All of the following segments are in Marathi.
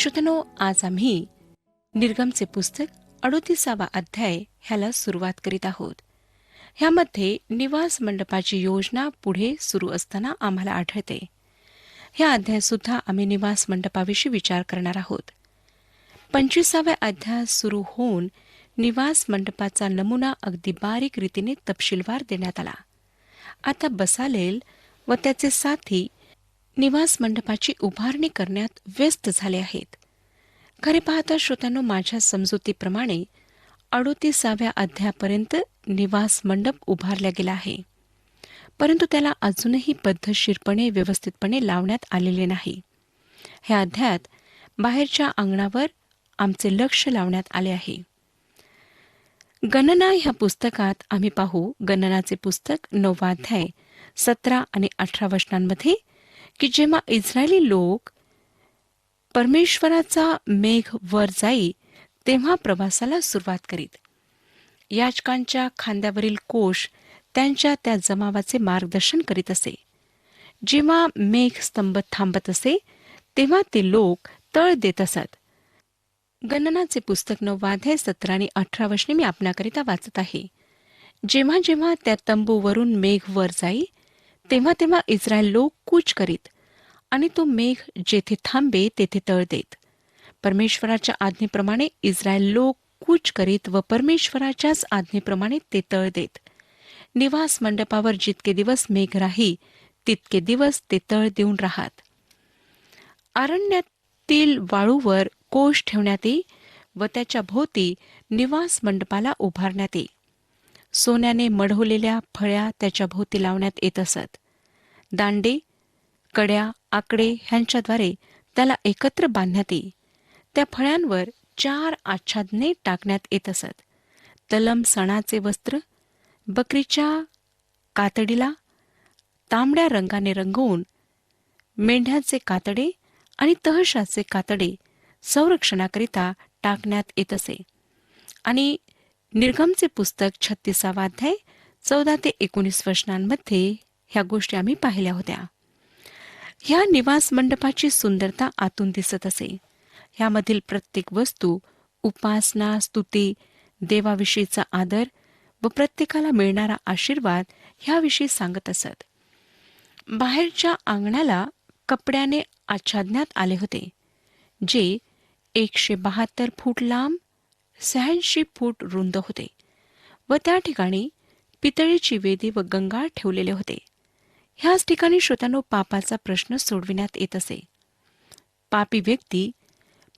श्रोत्यानो, आज आम्ही निर्गमचे पुस्तक 38वा अध्याय ह्याला सुरुवात करीत आहोत. ह्यामध्ये निवास मंडपाची योजना पुढे सुरू असताना आम्हाला आढळते. ह्या अध्यायात सुद्धा आम्ही निवास मंडपाविषयी विचार करणार आहोत. 25व्या अध्यायात सुरू होऊन निवास मंडपाचा नमुना अगदी बारीक रीतीने तपशीलवार देण्यात आला. आता बसालेल व त्याचे साथी निवास मंडपाची उभारणी करण्यात व्यस्त झाले आहेत. खरे पाहता श्रोत्यांनो, माझ्या समजुतीप्रमाणे 38व्या अध्यायापर्यंत निवास मंडप उभारला गेला आहे, परंतु त्याला अजूनही पद्धतशीरपणे व्यवस्थितपणे लावण्यात आलेले नाही. ह्या अध्यायात बाहेरच्या अंगणावर आमचे लक्ष लावण्यात आले आहे. गणना ह्या पुस्तकात आम्ही पाहू, गणनाचे पुस्तक 9वा अध्याय 17 आणि 18 वचनांमध्ये, की जेव्हा इस्रायली लोक परमेश्वराचा मेघ वर जाई तेव्हा प्रवासाला सुरुवात करीत. याजकांच्या खांद्यावरील कोश त्यांच्या त्या जमावाचे मार्गदर्शन करीत असे. जेव्हा मेघ स्तंभ थांबत असे तेव्हा ते लोक तळ देत असत. गणनाचे पुस्तक 9वा अध्याय 17 आणि 18 वचने मी आपणाकरिता वाचत आहे. जेव्हा जेव्हा त्या तंबूवरून मेघ वर जाई तेव्हा तेव्हा इस्रायल लोक कूच करीत आणि तो मेघ जेथे थांबे तेथे तळ देत. परमेश्वराच्या आज्ञेप्रमाणे इस्रायल लोक कूच करीत व परमेश्वराच्याच आज्ञेप्रमाणे ते तळ देत. निवास मंडपावर जितके दिवस मेघ राही तितके दिवस ते तळ देऊन राहत. अरण्यातील वाळूवर कोश ठेवण्यात येई व त्याच्या भोवती निवास मंडपाला उभारण्यात येई. सोन्याने मढवलेल्या फळ्या त्याच्या भोवती लावण्यात येत असत. दांडे, कड्या, आकडे ह्यांच्याद्वारे त्याला एकत्र बांधण्यात येई. त्या फळ्यांवर 4 आच्छादने टाकण्यात येत असत. तलम सणाचे वस्त्र, बकरीच्या कातडीला तांबड्या रंगाने रंगवून मेंढ्याचे कातडे आणि तहशाचे कातडे संरक्षणाकरिता टाकण्यात येत असे. आणि निर्गमचे पुस्तक 36वा अध्याय 14 ते 19 वचनांमध्ये ह्या गोष्टी आम्ही पाहिल्या होत्या. ह्या निवास मंडपाची सुंदरता आतून दिसत असे. ह्यामधील प्रत्येक वस्तू उपासना, स्तुती, देवाविषयीचा आदर व प्रत्येकाला मिळणारा आशीर्वाद ह्याविषयी सांगत असत. बाहेरच्या अंगणाला कपड्याने आच्छादण्यात आले होते, जे 172 फूट लांब, 86 फूट रुंद होते व त्या ठिकाणी पितळीची वेदी व गंगाळ ठेवलेले होते. ह्याच ठिकाणी श्रोत्यांनो, पापाचा प्रश्न सोडविण्यात येत असे. पापी व्यक्ती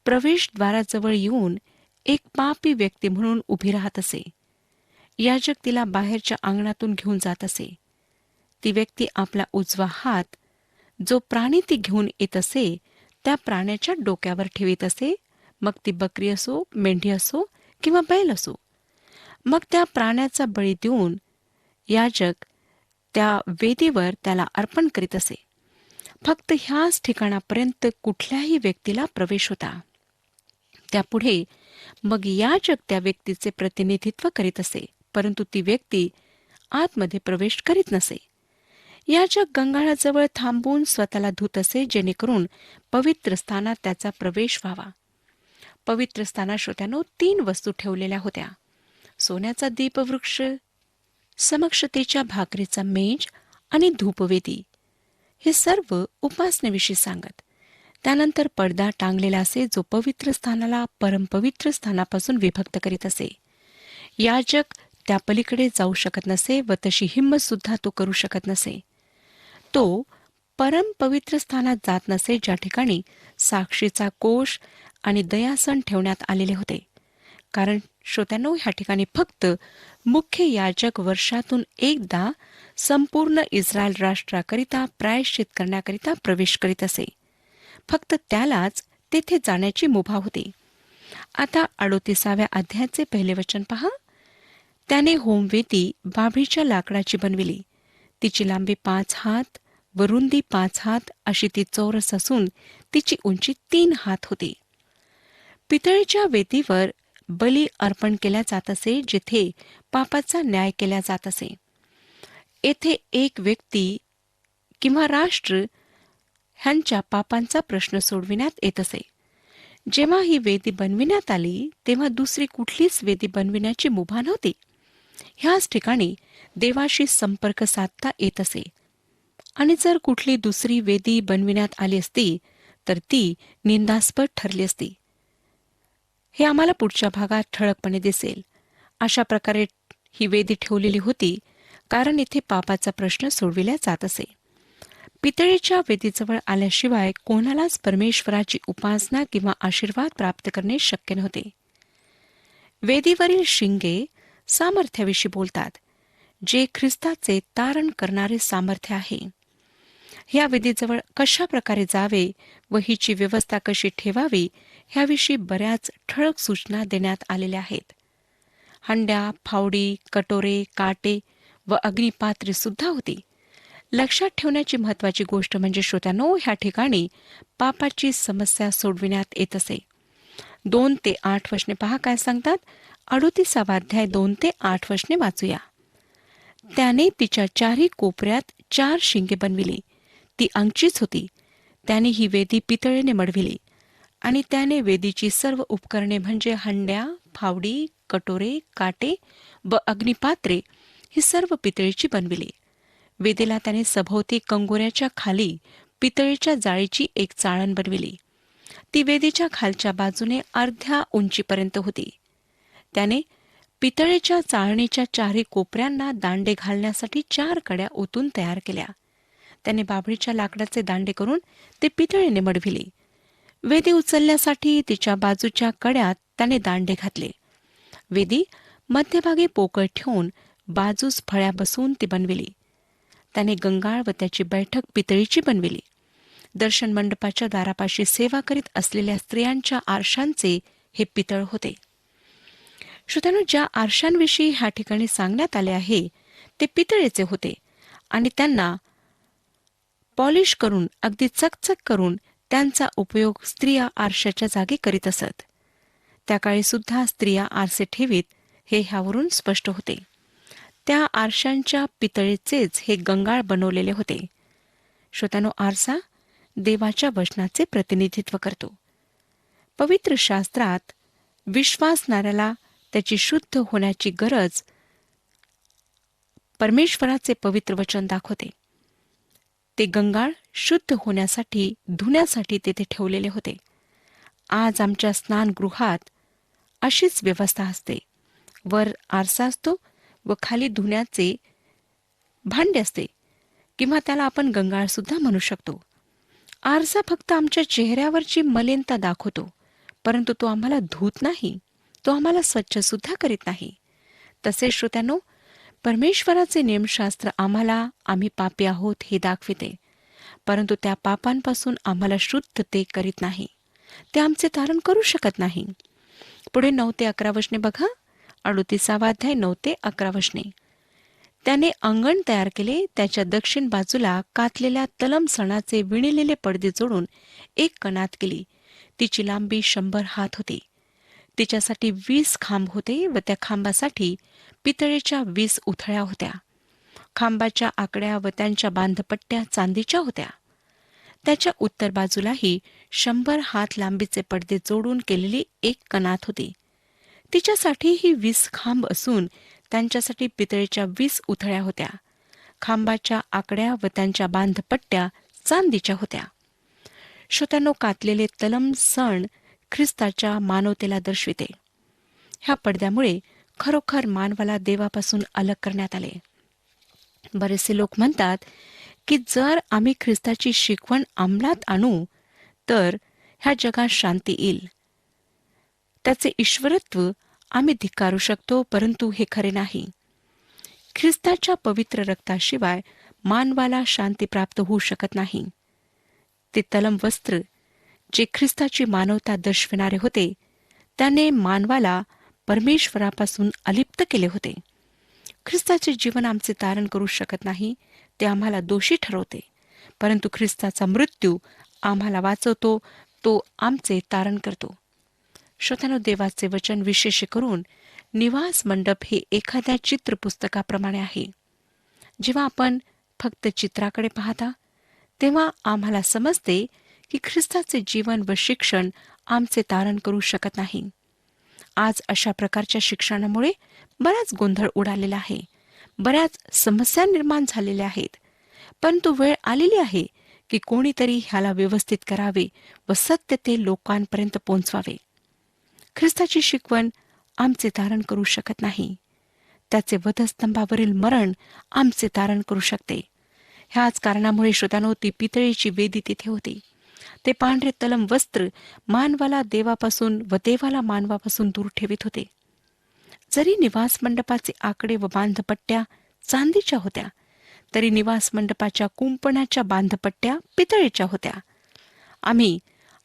प्रवेशद्वाराजवळ येऊन एक पापी व्यक्ती म्हणून उभी राहत असे. याजक तिला बाहेरच्या अंगणातून घेऊन जात असे. ती व्यक्ती आपला उजवा हात जो प्राणी ती घेऊन येत असे त्या प्राण्याच्या डोक्यावर ठेवीत असे, मग ती बकरी असो, मेंढी असो किंवा बैल असो. मग त्या प्राण्याचा बळी देऊन याजक त्या वेदीवर त्याला अर्पण करीत असे. फक्त ह्याच ठिकाणापर्यंत कुठल्याही व्यक्तीला प्रवेश होता. त्यापुढे मग याजक त्या व्यक्तीचे प्रतिनिधित्व करीत असे, परंतु ती व्यक्ती आतमध्ये प्रवेश करीत नसे. याजक गंगाळाजवळ थांबून स्वतःला धुत असे, जेणेकरून पवित्र स्थानात त्याचा प्रवेश व्हावा. पवित्र स्थानात श्रोत्यानो 3 वस्तू ठेवलेल्या होत्या: सोन्याचा दीपवृक्ष, समक्षतेच्या भाकरीचा मेज आणि धूपवेदी. हे सर्व उपासनेविषयी सांगत. त्यानंतर पडदा टांगलेला असे, जो पवित्र स्थानाला परमपवित्र स्थानापासून विभक्त करीत असे. याजक त्या पलीकडे जाऊ शकत नसे व तशी हिंमत सुद्धा तो करू शकत नसे. तो परमपवित्र स्थानात जात नसे, ज्या ठिकाणी साक्षीचा कोश आणि दयासन ठेवण्यात आलेले होते. कारण श्रोत्यांनो, ह्या ठिकाणी फक्त मुख्य याजक वर्षातून एकदा संपूर्ण इस्रायल राष्ट्राकरिता प्रायश्चित करण्याकरिता प्रवेश करीत असे. फक्त त्यालाच तेथे जाण्याची मुभा होती. आता 38व्या अध्यायाचे पहिले वचन पहा. त्याने होमवेदी बाभळीच्या लाकडाची बनविली. तिची लांबी 5 हात व रुंदी 5 हात अशी ती चौरस असून तिची उंची 3 हात होती. पितळेच्या वेदीवर बली अर्पण केल्या जात असे, जिथे पापाचा न्याय केला जात असे. येथे एक व्यक्ती किंवा राष्ट्र ह्यांच्या पापांचा प्रश्न सोडविण्यात येत असे. जेव्हा ही वेदी बनविण्यात आली तेव्हा दुसरी कुठलीच वेदी बनविण्याची मुभा नव्हती. ह्याच ठिकाणी देवाशी संपर्क साधता येत असे. आणि जर कुठली दुसरी वेदी बनविण्यात आली असती तर ती निंदास्पद ठरली असती. हे आम्हाला पुढच्या भागात ठळकपणे दिसेल. अशा प्रकारे ही वेदी ठेवलेली होती कारण इथे पापाचा प्रश्न सोडविला जात असे. पितळेच्या वेदीजवळ आल्याशिवाय कोणालाच परमेश्वराची उपासना किंवा आशीर्वाद प्राप्त करणे शक्य नव्हते. वेदीवरील शिंगे सामर्थ्याविषयी बोलतात, जे ख्रिस्ताचे तारण करणारे सामर्थ्य आहे. ह्या वेदीजवळ कशा प्रकारे जावे व हिची व्यवस्था कशी ठेवावी ह्याविषयी बऱ्याच ठळक सूचना देण्यात आलेल्या आहेत. हंड्या, फावडी, कटोरे, काटे व अग्निपात्रे सुद्धा होती. लक्षात ठेवण्याची महत्वाची गोष्ट म्हणजे श्रोत्यानो, ह्या ठिकाणी पापाची समस्या सोडविण्यात येत असे. 2 ते 8 वचने पहा काय सांगतात. 38 अध्याय 2 ते 8 वचने वाचूया. त्याने तिच्या चारही कोपऱ्यात 4 शिंगे बनविली. ती अंगचीच होती. त्याने ही वेदी पितळेने मढविली आणि त्याने वेदीची सर्व उपकरणे म्हणजे हंड्या, फावडी, कटोरे, काटे व अग्निपात्रे ही सर्व पितळेची बनविली. वेदीला त्याने सभोवती कंगोऱ्याच्या खाली पितळेच्या जाळीची एक चाळण बनविली. ती वेदीच्या खालच्या बाजूने अर्ध्या उंचीपर्यंत होती. त्याने पितळेच्या चाळणीच्या चारही कोपऱ्यांना दांडे घालण्यासाठी 4 कड्या ओतून तयार केल्या. त्याने बाभळीच्या लाकडाचे दांडे करून ते पितळेने मढविले. वेदी उचलण्यासाठी तिच्या बाजूच्या कड्यात त्याने दांडे घातले. वेदी मध्यभागी पोकळ ठेवून बाजूस फळ्या बसवून ती बनविली. त्याने गंगाळ व त्याची बैठक पितळीची बनविली. दर्शन मंडपाच्या दारापाशी सेवा करीत असलेल्या स्त्रियांच्या आरशांचे हे पितळ होते. श्रोत्यांनो, ज्या आरशांविषयी ह्या ठिकाणी सांगण्यात आले आहे ते पितळेचे होते आणि त्यांना पॉलिश करून अगदी चकचक करून त्यांचा उपयोग स्त्रिया आरशाच्या जागी करीत असत. त्या काळी सुद्धा स्त्रिया आरसे ठेवीत हे ह्यावरून स्पष्ट होते. त्या आरशांच्या पितळेचेच हे गंगाळ बनवलेले होते. श्रोत्यानो, आरसा देवाच्या वचनाचे प्रतिनिधित्व करतो. पवित्र शास्त्रात विश्वासणाऱ्याला त्याची शुद्ध होण्याची गरज परमेश्वराचे पवित्र वचन दाखवते. ते गंगाळ शुद्ध होण्यासाठी, धुण्यासाठी तेथे ठेवलेले होते. आज आमच्या स्नानगृहात अशीच व्यवस्था असते. वर आरसा असतो व खाली धुण्याचे भांडे असते किंवा त्याला आपण गंगाळ सुद्धा म्हणू शकतो. आरसा फक्त आमच्या चेहऱ्यावरची मलिनता दाखवतो, परंतु तो आम्हाला धुत नाही, तो आम्हाला स्वच्छ सुद्धा करीत नाही. तसे श्रोत्यानो, परमेश्वराचे नियमशास्त्र आम्हाला आम्ही पापी आहोत हे दाखविते, परंतु त्या पापांपासून आम्हाला शुद्ध ते करीत नाही. ते आमचे तारण करू शकत नाही. पुढे 9 ते 11 वचने बघा. 38 अध्याय 9 ते 11 वचने. त्याने अंगण तयार केले. त्याच्या दक्षिण बाजूला कातलेल्या तलम सणाचे विणलेले पडदे जोडून एक कणात केली. तिची लांबी 100 हात होती. तिच्यासाठी 20 खांब होते व त्या खांबासाठी पितळेच्या 20 उथळ्या होत्या. खांबाच्या आकड्या व त्यांच्या बांधपट्ट्या चांदीच्या होत्या. त्याच्या उत्तर बाजूलाही 100 हात लांबीचे पडदे जोडून केलेली एक कणात होती. तिच्यासाठीही 20 खांब असून त्यांच्यासाठी पितळेच्या 20 उथळ्या होत्या. खांबाच्या आकड्या व त्यांच्या बांधपट्ट्या चांदीच्या होत्या. श्रोत्यांनो, कातलेले तलम सण ख्रिस्ताच्या मानवतेला दर्शविते. ह्या पडद्यामुळे खरोखर मानवाला देवापासून अलग करण्यात आले. बरेचसे लोक म्हणतात की जर आम्ही ख्रिस्ताची शिकवण अंमलात आणू तर ह्या जगात शांती येईल. त्याचे ईश्वरत्व आम्ही धिक्कारू शकतो, परंतु हे खरे नाही. ख्रिस्ताच्या पवित्र रक्ताशिवाय मानवाला शांती प्राप्त होऊ शकत नाही. ते तलम वस्त्र जे ख्रिस्ताची मानवता दर्शविणारे होते, त्याने मानवाला परमेश्वरापासून अलिप्त केले होते. ख्रिस्ताचे जीवन आमचे तारण करू शकत नाही, ते आम्हाला दोषी ठरवते, परंतु ख्रिस्ताचा मृत्यू आम्हाला वाचवतो, तो आमचे तारण करतो. श्रोत्यानो, देवाचे वचन विशेष करून निवास मंडप हे एखाद्या चित्रपुस्तकाप्रमाणे आहे. जेव्हा आपण फक्त चित्राकडे पाहता तेव्हा आम्हाला समजते की ख्रिस्ताचे जीवन व शिक्षण आमचे तारण करू शकत नाही. आज अशा प्रकारच्या शिक्षणामुळे बराच गोंधळ उडालेला आहे. बऱ्याच समस्या निर्माण झालेल्या आहेत. परंतु वेळ आलेली आहे की कोणीतरी ह्याला व्यवस्थित करावे व सत्य ते लोकांपर्यंत पोहोचवावे. ख्रिस्ताची शिकवण आमचे तारण करू शकत नाही. त्याचे वधस्तंभावरील मरण आमचे तारण करू शकते. ह्याच कारणामुळे श्रोत्यानो, ती पितळेची वेदी तिथे होती. ते पांढरे तलम वस्त्र मानवाला देवापासून व देवाला मानवापासून दूर ठेवित होते. जरी निवास मंडपाचे आकडे व बांधपट्ट्या चांदीच्या होत्या, तरी निवास मंडपाच्या कुंपणाच्या बांधपट्ट्या पितळेच्या होत्या. आम्ही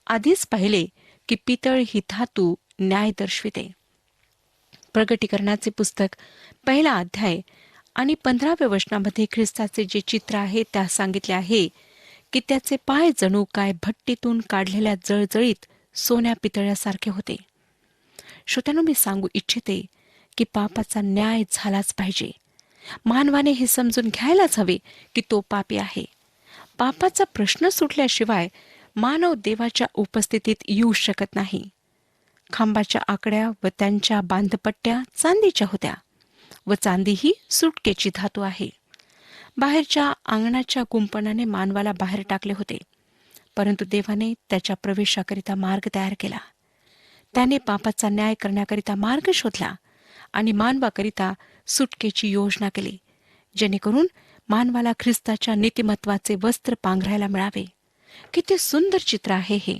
आधीच पाहिले की पितळ ही धातू न्याय दर्शविते. प्रगटीकरणाचे पुस्तक 1 अध्याय आणि 15व्या वचनामध्ये ख्रिस्ताचे जे चित्र आहे त्यात सांगितले आहे की त्याचे पाय जणू काय भट्टीतून काढलेल्या जळजळीत सोन्या पितळ्यासारखे होते. श्रोत्यानो, मी सांगू इच्छिते की पापाचा न्याय झालाच पाहिजे. मानवाने हे समजून घ्यायलाच हवे की तो पापी आहे. पापाचा प्रश्न सुटल्याशिवाय मानव देवाच्या उपस्थितीत येऊ शकत नाही. खांबाच्या आकड्या व त्यांच्या बांधपट्ट्या चांदीच्या होत्या व चांदी ही सुटकेची धातू आहे. बाहेरच्या अंगणाच्या कुंपणाने मानवाला बाहेर टाकले होते, परंतु देवाने त्याच्या प्रवेशाकरिता मार्ग तयार केला. त्याने पापाचा न्याय करण्याकरिता मार्ग शोधला आणि मानवाकरिता सुटकेची योजना केली, जेणेकरून मानवाला ख्रिस्ताच्या नीतिमत्वाचे वस्त्र पांघरायला मिळावे. किती सुंदर चित्र आहे हे.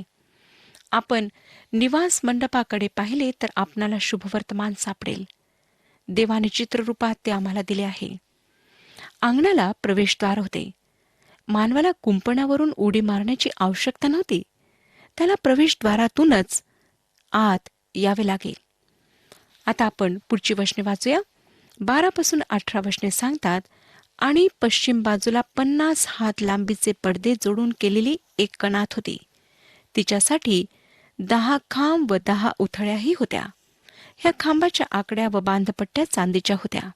आपण निवास मंडपाकडे पाहिले तर आपणाला शुभवर्तमान सापडेल. देवाने चित्ररूपात ते आम्हाला दिले आहे. अंगणाला प्रवेशद्वार होते. मानवाला कुंपणावरून उडी मारण्याची आवश्यकता नव्हती. त्याला प्रवेशद्वारातूनच आत यावे लागेल. आता आपण पुढची वचने वाचूया. 12 पासून 18 वचने सांगतात, आणि पश्चिम बाजूला 50 हात लांबीचे पडदे जोडून केलेली एक कणात होती. तिच्यासाठी 10 खांब व 10 उथळ्याही होत्या. ह्या खांबाच्या आकड्या व बांधपट्ट्या चांदीच्या होत्या.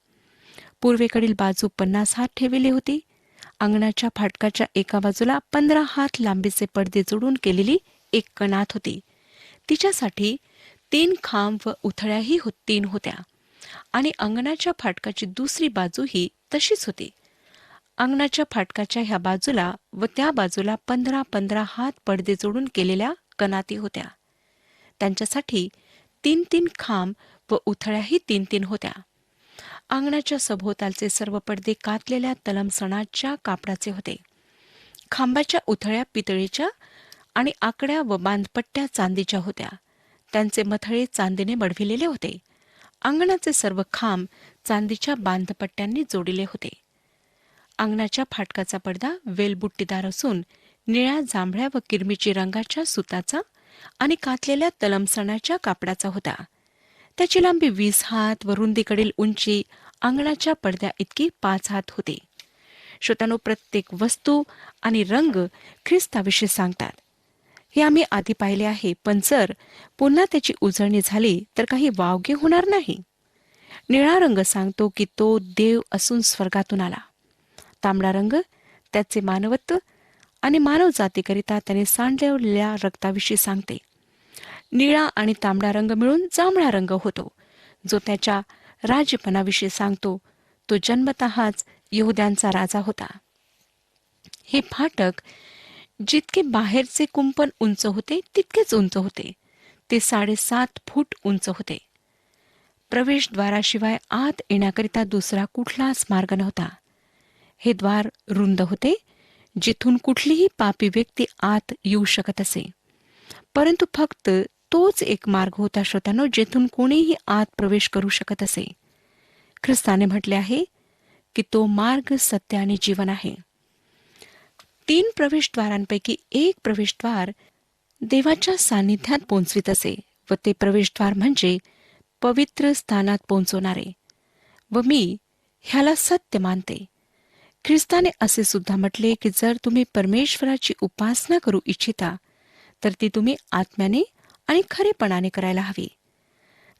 पूर्वेकडील बाजू 50 हात ठेवली होती. अंगणाच्या फाटकाच्या एका बाजूला 15 हात लांबीचे पडदे जोडून केलेली एक कणात होती. तिच्यासाठी 3 खांब व उथळ्याही 3 होत्या आणि अंगणाच्या फाटकाची दुसरी बाजूही तशीच होती. अंगणाच्या फाटकाच्या ह्या बाजूला व त्या बाजूला 15-15 हात पडदे जोडून केलेल्या कणाती होत्या. त्यांच्यासाठी 3-3 खांब व उथळ्याही 3-3 होत्या. अंगणाच्या सभोवतालचे सर्व पडदे कातलेल्या तलमसणाच्या कापडाचे होते. खांबाच्या उथळ्या पितळीच्या आणि आकड्या व बांधपट्ट्या चांदीच्या होत्या. त्यांचे मथळे चांदीने मढविलेले होते. अंगणाचे सर्व खांब चांदीच्या बांधपट्ट्यांनी जोडले होते. अंगणाच्या फाटकाचा पडदा वेलबुट्टीदार असून निळ्या, जांभळ्या व किरमिची रंगाच्या सुताचा आणि कातलेल्या तलमसणाच्या कापडाचा होता. त्याची लांबी 20 हात व रुंदीकडील उंची अंगणाच्या पडद्या इतकी 5 हात होती. श्रोत्यानो, प्रत्येक वस्तू आणि रंग ख्रिस्ताविषयी सांगतात. हे आम्ही आधी पाहिले आहे, पण जर पुन्हा त्याची उजळणी झाली तर काही वावगे होणार नाही. निळा रंग सांगतो की तो देव असून स्वर्गातून आला. तांबडा रंग त्याचे मानवत्व आणि मानवजातीकरिता त्याने सांडलेल्या रक्ताविषयी सांगते. निळा आणि तांबडा रंग मिळून जांभळा रंग होतो, जो त्याच्या राजपणाविषयी सांगतो. तो जन्मतःच यहुद्यांचा राजा होता. हे फाटक जितके बाहेरचे कुंपण उंच होते तितकेच उंच होते. ते 7.5 फूट उंच होते. प्रवेशद्वाराशिवाय आत येण्याकरिता दुसरा कुठलाच मार्ग नव्हता. हे द्वार रुंद होते, जिथून कुठलीही पापी व्यक्ती आत येऊ शकत असे. परंतु फक्त तोच एक मार्ग होता श्रोत्यानो, जेथून कोणीही आत प्रवेश करू शकत असे. ख्रिस्ताने म्हटले आहे की तो मार्ग, सत्य आणि जीवन आहे. 3 प्रवेशद्वारांपैकी एक प्रवेशद्वार देवाच्या सान्निध्यात पोहोचवित असे व ते प्रवेशद्वार म्हणजे पवित्र स्थानात पोहोचवणारे. व मी ह्याला सत्य मानते. ख्रिस्ताने असे सुद्धा म्हटले की जर तुम्ही परमेश्वराची उपासना करू इच्छिता तर ती तुम्ही आत्म्याने आणि खरेपणाने करायला हवी.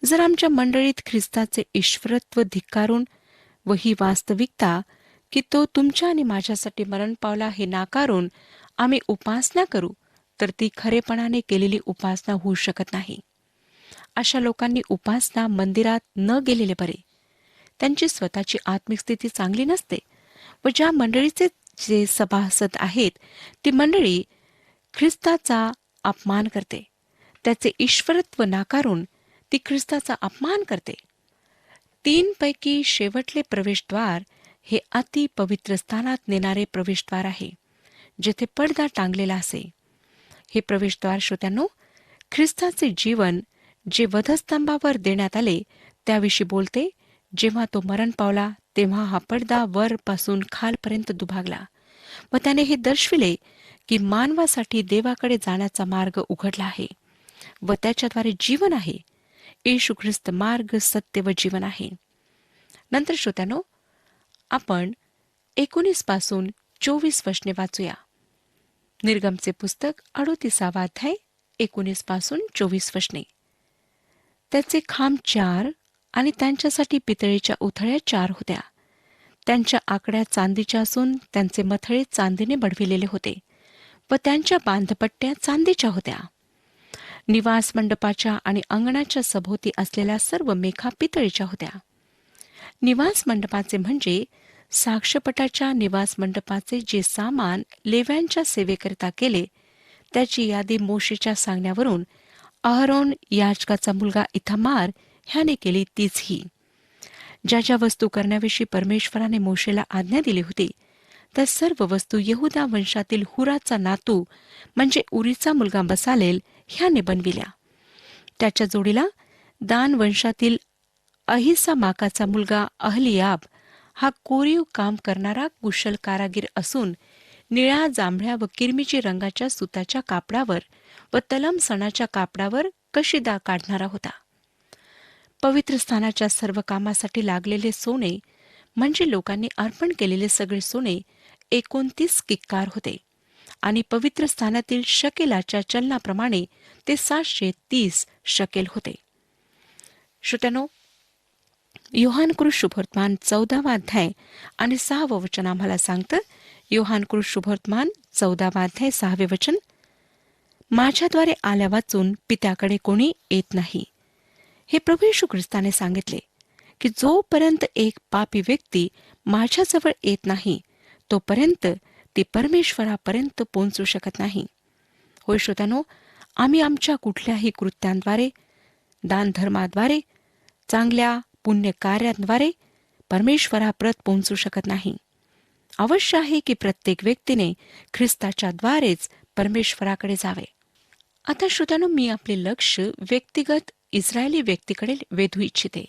जर आमच्या मंडळीत ख्रिस्ताचे ईश्वरत्व धिक्कारून व ही वास्तविकता की तो तुमच्या आणि माझ्यासाठी मरण पावला हे नाकारून आम्ही उपासना करू तर ती खरेपणाने केलेली उपासना होऊ शकत नाही. अशा लोकांनी उपासना मंदिरात न गेलेले बरे. त्यांची स्वतःची आत्मिक स्थिती चांगली नसते व ज्या मंडळीचे जे सभासद आहेत ती मंडळी ख्रिस्ताचा अपमान करते. त्याचे ईश्वरत्व नाकारून ती ख्रिस्ताचा अपमान करते. 3 पैकी शेवटले प्रवेशद्वार हे अति पवित्र स्थानात नेणारे प्रवेशद्वार आहे, जेथे पडदा टांगलेला असे. हे प्रवेशद्वार श्रोत्यांनो, ख्रिस्ताचे जीवन जे वधस्तंभावर देण्यात आले त्याविषयी बोलते. जेव्हा तो मरण पावला तेव्हा हा पडदा वरपासून खालपर्यंत दुभागला व त्याने हे दर्शविले की मानवासाठी देवाकडे जाण्याचा मार्ग उघडला आहे व त्याच्याद्वारे जीवन आहे. येशू ख्रिस्त मार्ग, सत्य व जीवन आहे. नंतर श्रोत्यानो, आपण 19 पासून 24 वचने वाचूया. निर्गमचे पुस्तक 38 अध्याय 19 पासून 24 वचने. त्याचे खांब 4 आणि त्यांच्यासाठी पितळेच्या उथळ्या 4 होत्या. त्यांच्या आकड्या चांदीच्या असून त्यांचे मथळे चांदीने बडविलेले होते व त्यांच्या बांधपट्ट्या चांदीच्या होत्या. निवास मंडपाच्या आणि अंगणाच्या सभोवती असलेल्या सर्व मेखा पितळेच्या होत्या. निवास मंडपाचे म्हणजे साक्षपटाच्या निवास मंडपाचे जे सामान लेव्यांच्या सेवेकरिता केले त्याची यादी मोशेच्या सांगण्यावरून अहरोन याजकाचा मुलगा इथमार ह्याने केली तीच ही. ज्या ज्या वस्तू करण्याविषयी परमेश्वराने मोशेला आज्ञा दिली होती त्या सर्व वस्तू यहुदा वंशातील हुराचा नातू म्हणजे उरीचा मुलगा बसालेल ह्याने बनविल्या. त्याच्या जोडीला दान वंशातील अहिसामाकाचा मुलगा अहलियाब हा कोरीव काम करणारा कुशल कारागीर असून निळ्या, जांभळ्या व किरमिची रंगाच्या सुताच्या कापडावर व तलम सणाच्या कापडावर कशिदा काढणारा होता. पवित्र स्थानाच्या सर्व कामासाठी लागलेले सोने म्हणजे लोकांनी अर्पण केलेले सगळे सोने 29 किक्कार होते आणि पवित्र स्थानातील शकेलाच्या चलनाप्रमाणे ते 730 शकेल होते. श्रोत्यानो, योहानकृत शुभवर्तमान 14 अध्याय आणि 6 वचन आम्हाला सांगतं. योहानकृत शुभवर्तमान 14 अध्याय 6 वचन. माझ्याद्वारे आल्या वाचून पित्याकडे कोणी येत नाही. हे प्रभू येशू ख्रिस्ताने सांगितले की जोपर्यंत एक पापी व्यक्ती माझ्याजवळ येत नाही तोपर्यंत ती परमेश्वरापर्यंत पोहोचू शकत नाही. होय श्रोत्यानो, आम्ही आमच्या कुठल्याही कृत्यांद्वारे, दानधर्माद्वारे, चांगल्या पुण्य कार्यांद्वारे परमेश्वरापर्यंत पोहोचू शकत नाही. अवश्य आहे की प्रत्येक व्यक्तीने ख्रिस्ताच्या द्वारेच परमेश्वराकडे जावे. आता श्रोत्यानो, मी आपले लक्ष व्यक्तिगत इस्रायली व्यक्तीकडे वेधू इच्छिते.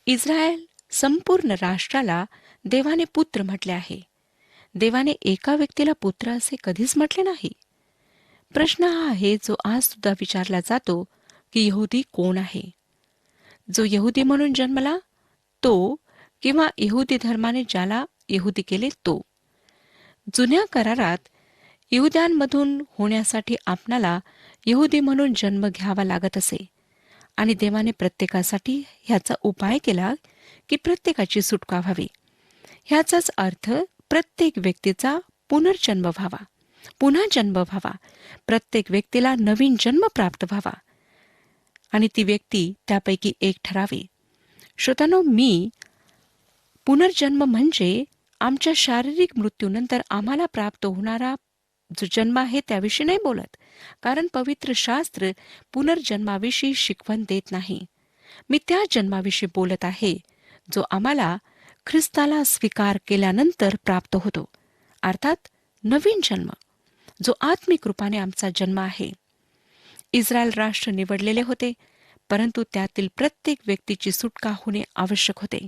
इस्रायल संपूर्ण राष्ट्राला देवाने पुत्र म्हटले आहे. देवाने एका व्यक्तीला पुत्र असे कधीच म्हटले नाही. प्रश्न हा आहे जो आज सुद्धा विचारला जातो की यहुदी कोण आहे? जो यहुदी म्हणून जन्मला तो किंवा यहुदी धर्माने ज्याला यहुदी केले तो? जुन्या करारात यहुद्यांमधून होण्यासाठी आपणाला यहुदी म्हणून जन्म घ्यावा लागत असे आणि देवाने प्रत्येकासाठी ह्याचा उपाय केला की प्रत्येकाची सुटका व्हावी. ह्याचाच अर्थ प्रत्येक व्यक्तीचा पुनर्जन्म व्हावा, पुन्हा जन्म व्हावा, प्रत्येक व्यक्तीला नवीन जन्म प्राप्त व्हावा आणि ती व्यक्ती त्यापैकी एक ठरावी. श्रोतांनो, मी पुनर्जन्म म्हणजे आमच्या शारीरिक मृत्यूनंतर आम्हाला प्राप्त होणारा जो जन्म आहे त्याविषयी नाही बोलत, कारण पवित्र शास्त्र पुनर्जन्माविषयी शिकवण देत नाही. मी त्या जन्माविषयी बोलत आहे जो आम्हाला ख्रिस्ताला स्वीकार केल्यानंतर प्राप्त होतो, अर्थात नवीन जन्म, जो आत्मिक रूपाने आमचा जन्म आहे. इस्रायल राष्ट्र निवडलेले होते, परंतु त्यातील प्रत्येक व्यक्तीची सुटका होणे आवश्यक होते.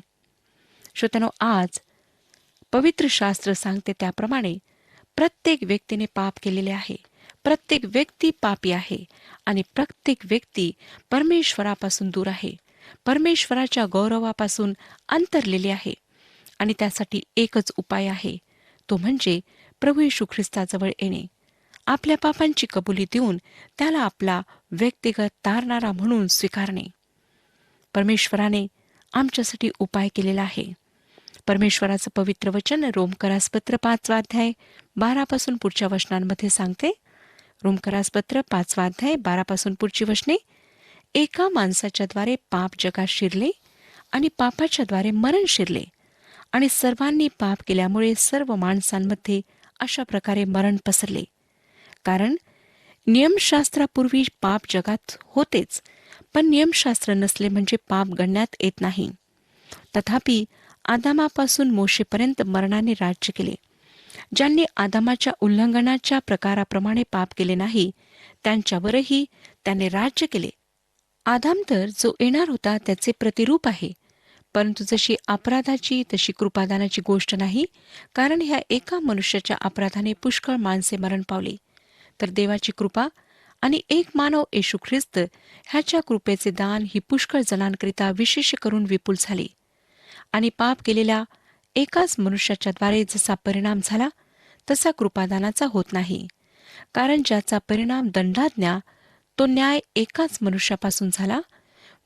श्रोत्यानो, आज पवित्र शास्त्र सांगते त्याप्रमाणे प्रत्येक व्यक्तीने पाप केलेले आहे. प्रत्येक व्यक्ती पापी आहे आणि प्रत्येक व्यक्ती परमेश्वरापासून दूर आहे, परमेश्वराच्या गौरवापासून अंतरलेली आहे आणि त्यासाठी एकच उपाय आहे, तो म्हणजे प्रभू येशू ख्रिस्ताजवळ येणे, आपल्या पापांची कबुली देऊन त्याला आपला व्यक्तिगत तारणारा म्हणून स्वीकारणे. परमेश्वराने आमच्यासाठी उपाय केलेला आहे. परमेश्वराचं पवित्र वचन रोमकरास पत्र 5 अध्याय 12 पासून पुढच्या वचनांमध्ये सांगते. रोमकरासपत्र 5 अध्याय 12 पुढची वचने. एका माणसाच्या द्वारे पाप जगात शिरले आणि पापाच्या द्वारे मरण शिरले आणि सर्वांनी पाप केल्यामुळे सर्व माणसांमध्ये अशा प्रकारे मरण पसरले. कारण नियमशास्त्रापूर्वी पाप जगात होतेच, पण नियमशास्त्र नसले म्हणजे पाप गणण्यात येत नाही. तथापि आदामापासून मोशेपर्यंत मरणाने राज्य केले. ज्यांनी आदामाच्या उल्लंघनाच्या प्रकाराप्रमाणे पाप केले नाही, त्यांच्यावरही त्याने राज्य केले. आदाम तर जो येणार होता त्याचे प्रतिरूप आहे, परंतु जशी अपराधाची तशी कृपादानाची गोष्ट नाही. कारण ह्या एका मनुष्याच्या अपराधाने पुष्कळ माणसे मरण पावली, तर देवाची कृपा आणि एक मानव येशू ख्रिस्त ह्याच्या कृपेचे दान ही पुष्कळ जणांकरिता विशेष करून विपुल झाली. आणि पाप केलेल्या एकाच मनुष्याच्याद्वारे जसा परिणाम झाला तसा कृपादानाचा होत नाही. कारण ज्याचा परिणाम दंडाज्ञा तो न्याय एकाच मनुष्यापासून झाला,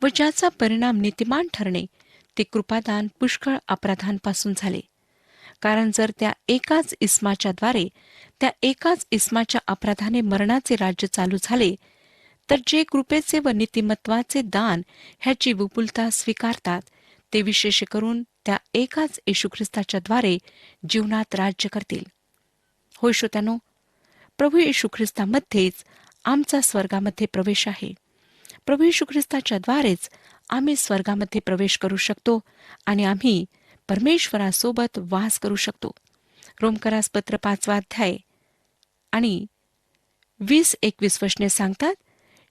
व ज्याचा परिणाम नीतिमान ठरणे ते कृपादान पुष्कळ अपराधांपासून झाले. कारण जर त्या एकाच इस्माच्याद्वारे त्या एकाच इस्माच्या अपराधाने मरणाचे राज्य चालू झाले, तर जे कृपेचे व नीतिमत्वाचे दान ह्याची विपुलता स्वीकारतात ते विशेष करून त्या एकाच येशू ख्रिस्ताच्याद्वारे जीवनात राज्य करतील. होय श्रोत्यानो, प्रभू येशू ख्रिस्तामध्येच आमचा स्वर्गामध्ये प्रवेश आहे. प्रभू येशू ख्रिस्ताच्याद्वारेच आम्ही स्वर्गामध्ये प्रवेश करू शकतो आणि आम्ही परमेश्वरासोबत वास करू शकतो. रोमकरासपत्र 5 अध्याय आणि 20-21 वचने सांगतात,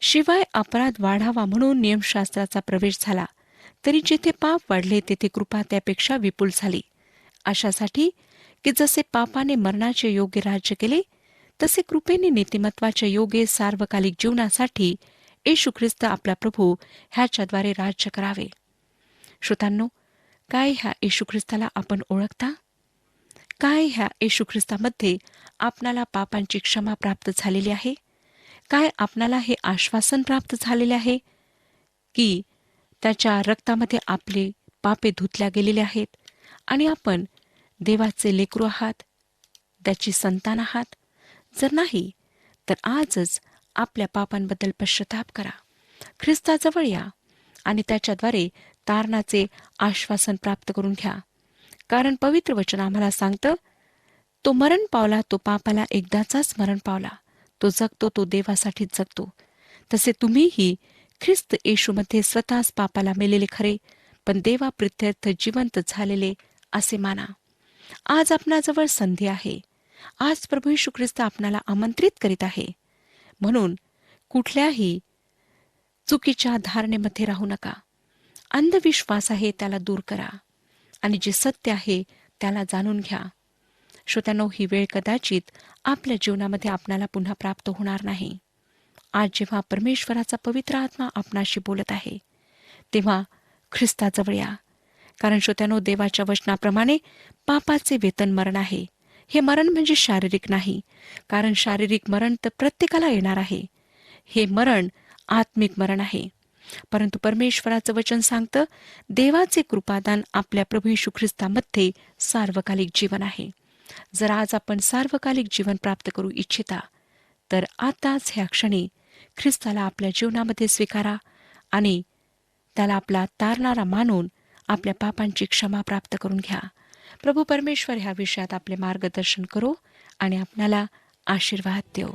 शिवाय अपराध वाढावा म्हणून नियमशास्त्राचा प्रवेश झाला, तरी जिथे पाप वाढले तेथे कृपा त्यापेक्षा विपुल झाली. अशासाठी की जसे पापाने मरणाचे योग्य राज्य केले, तसे कृपेने नीतिमत्वाच्या योग्य सार्वकालिक जीवनासाठी येशू ख्रिस्त आपला प्रभू ह्याच्याद्वारे राज्य करावे. श्रोतांनो, काय ह्या येशू ख्रिस्ताला आपण ओळखता? काय ह्या येशू ख्रिस्तामध्ये आपणाला पापांची क्षमा प्राप्त झालेली आहे? काय आपणाला हे आश्वासन प्राप्त झालेले आहे की त्याच्या रक्तामध्ये आपले पापे धुतल्या गेलेले आहेत आणि आपण देवाचे लेकरू आहात, त्याची संतान आहात? जर नाही तर आजच आपल्या पापांबद्दल पश्चाताप करा, ख्रिस्ताजवळ या आणि त्याच्याद्वारे तारणाचे आश्वासन प्राप्त करून घ्या. कारण पवित्र वचन आम्हाला सांगतं, तो मरण पावला तो पापाला एकदाचाच मरण पावला, तो जगतो तो देवासाठीच जगतो. तसे तुम्हीही ख्रिस्त येशूमध्ये स्वतःच पापाला मेलेले खरे, पण देवा प्रित्यर्थ जिवंत झालेले असे माना. आज आपणाजवळ संधी आहे. आज प्रभू येशू ख्रिस्त आपणाला आमंत्रित करीत आहे. म्हणून कुठल्याही चुकीच्या धारणेमध्ये राहू नका. अंधविश्वास आहे त्याला दूर करा आणि जे सत्य आहे त्याला जाणून घ्या. श्रोत्यांनो, ही वेळ कदाचित आपल्या जीवनामध्ये आपणाला पुन्हा प्राप्त होणार नाही. आज जेव्हा परमेश्वराचा पवित्र आत्मा आपणाशी बोलत आहे, तेव्हा ख्रिस्ताजवळ या. कारण श्रोत्यांनो, देवाच्या वचनाप्रमाणे पापाचे वेतन मरण आहे. हे मरण म्हणजे शारीरिक नाही, कारण शारीरिक मरण तर प्रत्येकाला येणार आहे. हे मरण आत्मिक मरण आहे. परंतु परमेश्वराचं वचन सांगतं, देवाचे कृपादान आपल्या प्रभू येशू ख्रिस्तामध्ये सार्वकालिक जीवन आहे. जर आज आपण सार्वकालिक जीवन प्राप्त करू इच्छिता, तर आताच ह्या क्षणी ख्रिस्ताला आपल्या जीवनामध्ये स्वीकारा आणि त्याला आपला तारणारा मानून आपल्या पापांची क्षमा प्राप्त करून घ्या. प्रभू परमेश्वर ह्या विषयात आपले मार्गदर्शन करो आणि आपल्याला आशीर्वाद देऊ.